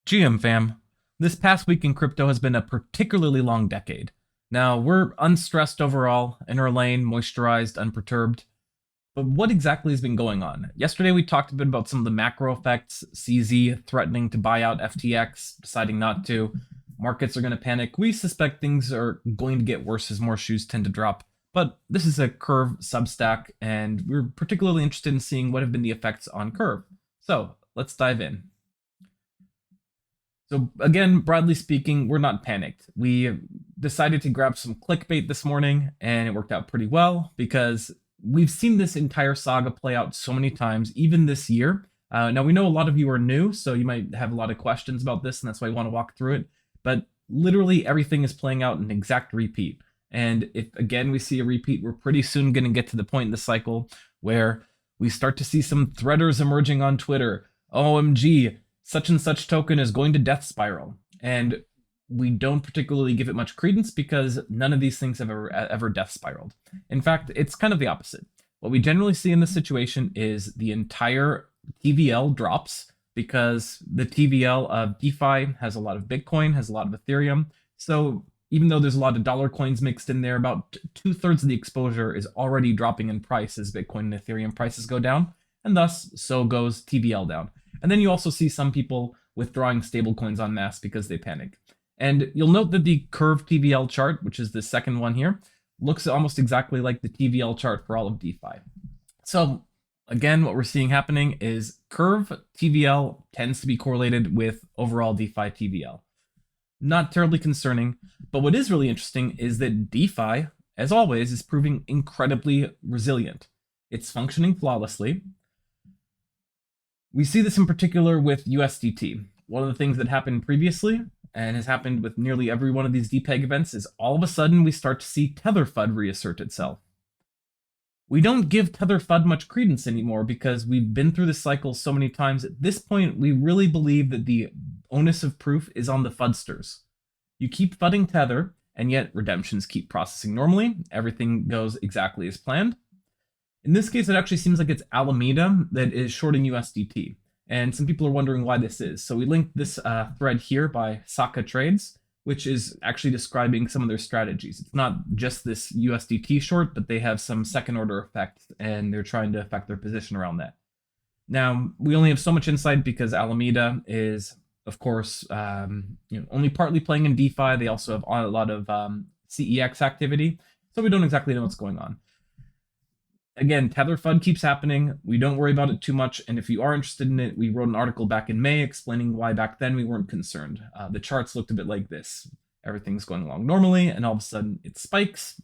GM fam, this past week in crypto has been a particularly long decade. Now, we're unstressed overall, in our lane, moisturized, unperturbed. But what exactly has been going on? Yesterday we talked a bit about some of the macro effects, CZ threatening to buy out FTX, deciding not to. Markets are going to panic. We suspect things are going to get worse as more shoes tend to drop. But this is a Curve substack, and we're particularly interested in seeing what have been the effects on Curve. So let's dive in. So again, broadly speaking, we're not panicked. We decided to grab some clickbait this morning, and it worked out pretty well because we've seen this entire saga play out so many times, even this year. Now, we know a lot of you are new, so you might have a lot of questions about this, and that's why I want to walk through it. But literally everything is playing out in an exact repeat. And if, again, we see a repeat, we're pretty soon going to get to the point in the cycle where we start to see some threaders emerging on Twitter. OMG, such and such token is going to death spiral. And we don't particularly give it much credence because none of these things have ever death spiraled. In fact, it's kind of the opposite. What we generally see in this situation is the entire TVL drops because the TVL of DeFi has a lot of Bitcoin, has a lot of Ethereum. So even though there's a lot of dollar coins mixed in there, about 2/3 of the exposure is already dropping in price as Bitcoin and Ethereum prices go down. And thus, so goes TVL down. And then you also see some people withdrawing stablecoins en masse because they panic. And you'll note that the Curve TVL chart, which is the second one here, looks almost exactly like the TVL chart for all of DeFi. So again, what we're seeing happening is Curve TVL tends to be correlated with overall DeFi TVL. Not terribly concerning, but what is really interesting is that DeFi, as always, is proving incredibly resilient. It's functioning flawlessly. We see this in particular with USDT. One of the things that happened previously, and has happened with nearly every one of these DPEG events, is all of a sudden we start to see Tether FUD reassert itself. We don't give Tether FUD much credence anymore because we've been through this cycle so many times. At this point, we really believe that the onus of proof is on the FUDsters. You keep FUDding Tether, and yet redemptions keep processing normally. Everything goes exactly as planned. In this case, it actually seems like it's Alameda that is shorting USDT. And some people are wondering why this is. So we linked this thread here by Saka Trades, which is actually describing some of their strategies. It's not just this USDT short, but they have some second order effects, and they're trying to affect their position around that. Now, we only have so much insight because Alameda is, of course, only partly playing in DeFi. They also have a lot of CEX activity, so we don't exactly know what's going on. Again, Tether FUD keeps happening. We don't worry about it too much. And if you are interested in it, we wrote an article back in May explaining why back then we weren't concerned. The charts looked a bit like this. Everything's going along normally, and all of a sudden it spikes.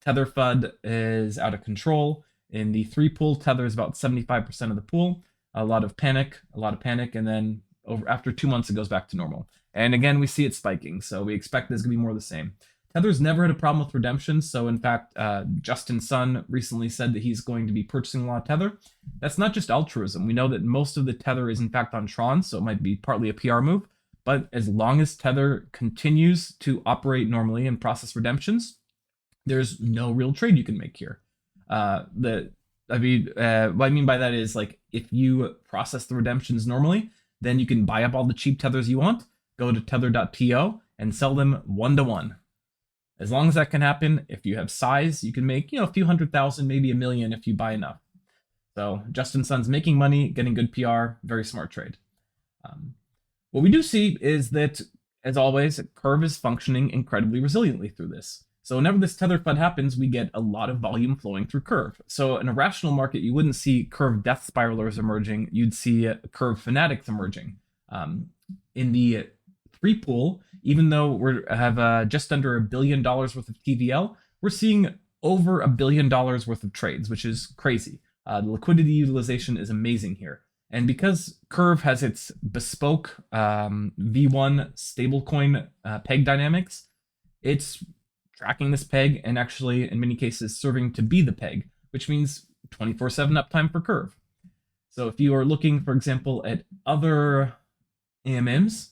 Tether FUD is out of control. In the 3 pool, Tether is about 75% of the pool. A lot of panic, and then after 2 months, it goes back to normal. And again, we see it spiking, so we expect there's going to be more of the same. Tether's never had a problem with redemptions, so in fact, Justin Sun recently said that he's going to be purchasing a lot of Tether. That's not just altruism. We know that most of the Tether is in fact on Tron, so it might be partly a PR move, but as long as Tether continues to operate normally and process redemptions, there's no real trade you can make here. What I mean by that is, like, if you process the redemptions normally, then you can buy up all the cheap Tethers you want, go to tether.to, and sell them 1-to-1. As long as that can happen, if you have size, you can make, a few 100,000, maybe 1 million if you buy enough. So Justin Sun's making money, getting good PR, very smart trade. What we do see is that, as always, Curve is functioning incredibly resiliently through this. So whenever this Tether FUD happens, we get a lot of volume flowing through Curve. So in a rational market, you wouldn't see Curve Death Spiralers emerging. You'd see Curve Fanatics emerging. In the 3 pool, even though we have just under $1 billion worth of TVL, we're seeing over $1 billion worth of trades, which is crazy. The liquidity utilization is amazing here. And because Curve has its bespoke V1 stablecoin peg dynamics, it's tracking this peg and actually, in many cases, serving to be the peg, which means 24/7 uptime for Curve. So if you are looking, for example, at other AMMs,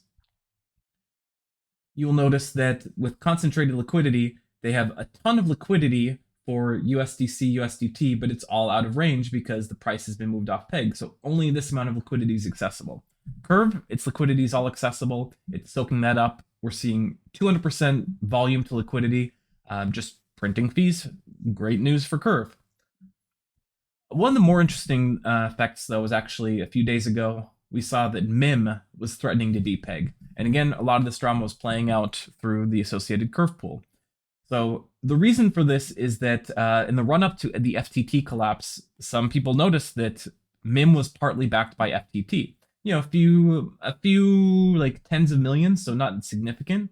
you'll notice that with concentrated liquidity, they have a ton of liquidity for USDC, USDT, but it's all out of range because the price has been moved off peg. So only this amount of liquidity is accessible. Curve, its liquidity is all accessible. It's soaking that up. We're seeing 200% volume to liquidity, just printing fees. Great news for Curve. One of the more interesting effects, though, was actually a few days ago. We saw that MIM was threatening to depeg. And again, a lot of this drama was playing out through the associated Curve pool. So the reason for this is that in the run-up to the FTT collapse, some people noticed that MIM was partly backed by FTT. You know, a few like tens of millions, so not significant.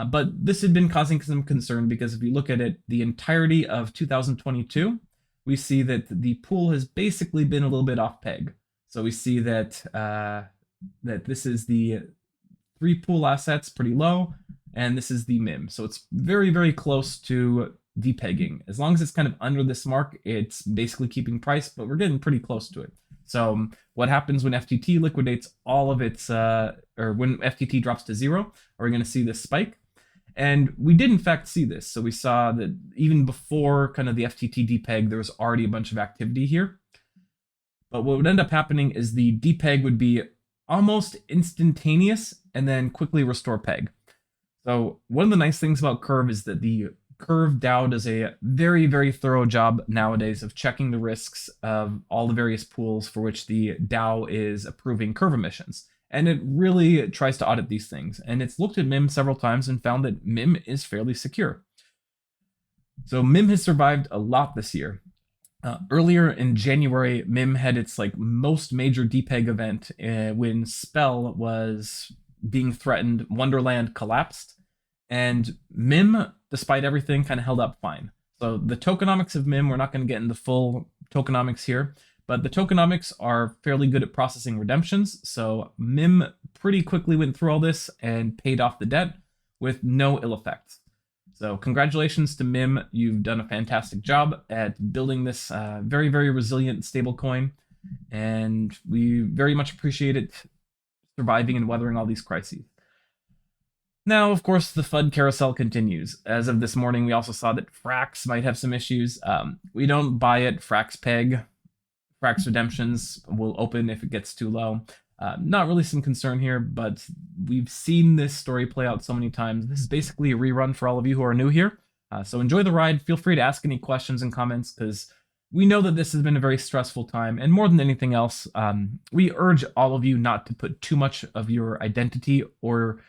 But this had been causing some concern because if you look at it, the entirety of 2022, we see that the pool has basically been a little bit off peg. So we see that that this is the 3 pool assets pretty low, and this is the MIM. So it's very, very close to depegging. As long as it's kind of under this mark, it's basically keeping price, but we're getting pretty close to it. So what happens when FTT liquidates all of its, or when FTT drops to 0, are we going to see this spike? And we did in fact see this. So we saw that even before kind of the FTT depeg, there was already a bunch of activity here. But what would end up happening is the depeg would be almost instantaneous and then quickly restore peg. So one of the nice things about Curve is that the Curve DAO does a very, very thorough job nowadays of checking the risks of all the various pools for which the DAO is approving Curve emissions. And it really tries to audit these things. And it's looked at MIM several times and found that MIM is fairly secure. So MIM has survived a lot this year. Earlier in January, MIM had its like most major depeg event when Spell was being threatened. Wonderland collapsed, and MIM, despite everything, kind of held up fine. So the tokenomics of MIM, we're not going to get into full tokenomics here, but the tokenomics are fairly good at processing redemptions. So MIM pretty quickly went through all this and paid off the debt with no ill effects. So congratulations to MIM. You've done a fantastic job at building this very, very resilient stablecoin. And we very much appreciate it surviving and weathering all these crises. Now, of course, the FUD carousel continues. As of this morning, we also saw that Frax might have some issues. We don't buy it. Frax peg. Frax redemptions will open if it gets too low. Not really some concern here, but we've seen this story play out so many times. This is basically a rerun for all of you who are new here. So enjoy the ride. Feel free to ask any questions and comments, because we know that this has been a very stressful time. And more than anything else, we urge all of you not to put too much of your identity or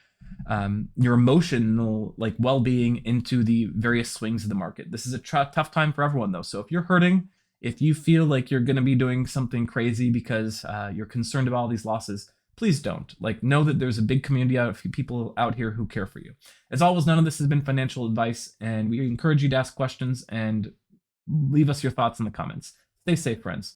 your emotional well-being into the various swings of the market. This is a tough time for everyone, though. So if you're hurting, if you feel like you're going to be doing something crazy because you're concerned about all these losses, please don't. Know that there's a big community of people out here who care for you. As always, none of this has been financial advice, and we encourage you to ask questions and leave us your thoughts in the comments. Stay safe, friends.